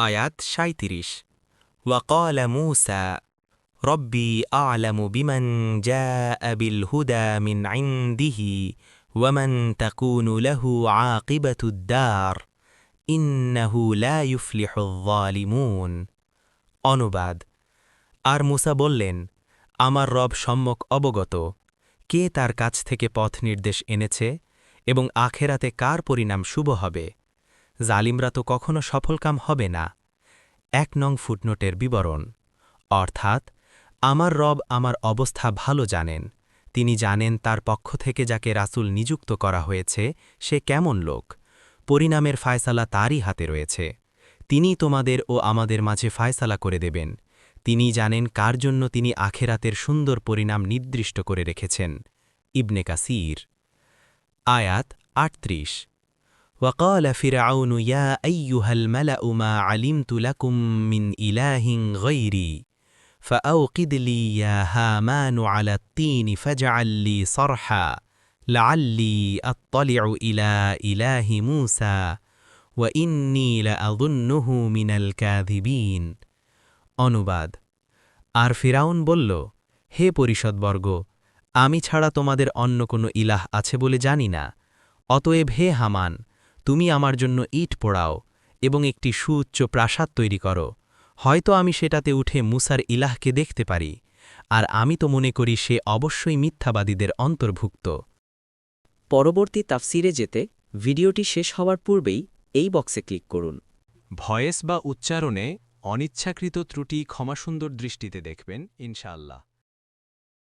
আয়াত ৩৭ وقال موسى ربي أعلم بمن جاء بالهدى من عنده ومن تكون له عاقبة الدار إنه لا يفلح الظالمون অনুবাদ আর মুসা বললেন, আমার রব সম্যক অবগত, কে তার কাছ থেকে পথ নির্দেশ এনেছে এবং আখেরাতে কার পরিণাম শুভ হবে। জালিমরা তো কখনো সফলকাম হবে না। ১ নং ফুটনোটের বিবরণ অর্থাৎ আমার রব আমার অবস্থা ভালো জানেন, তিনি জানেন তার পক্ষ থেকে যাকে রাসূল নিযুক্ত করা হয়েছে সে কেমন লোক। পরিণামের ফায়সালা তারই হাতে রয়েছে। তিনি তোমাদের ও আমাদের মাঝে ফায়সালা করে দেবেন। তিনি জানেন কার জন্য তিনি আখেরাতের সুন্দর পরিণাম নির্দিষ্ট করে রেখেছেন। ইবনে কাসির। আয়াত ৩৮ وقال فرعون يا أيها الملأ ما علمت لكم من إله غيري فأوقد لي يا هامان على الطين فاجعل لي صرحا لعلي أطلع إلى إله موسى وإني لأظنه من الكاذبين অনুবাদ আর ফিরাউন বলল, হে পরিষদবর্গ, আমি ছাড়া তোমাদের অন্য কোনো ইলাহ আছে বলে জানি না। অতএব হে হামান, তুমি আমার জন্য ইট পোড়াও এবং একটি সুউচ্চ প্রাসাদ তৈরি করো, হয়তো আমি সেটাতে উঠে মুসার ইলাহকে দেখতে পারি, আর আমি তো মনে করি সে অবশ্যই মিথ্যাবাদীদের অন্তর্ভুক্ত। পরবর্তী তাফসিরে যেতে ভিডিওটি শেষ হওয়ার পূর্বেই এই বক্সে ক্লিক করুন। ভয়েস বা উচ্চারণে অনিচ্ছাকৃত ত্রুটি ক্ষমাসুন্দর দৃষ্টিতে দেখবেন ইনশাআল্লাহ।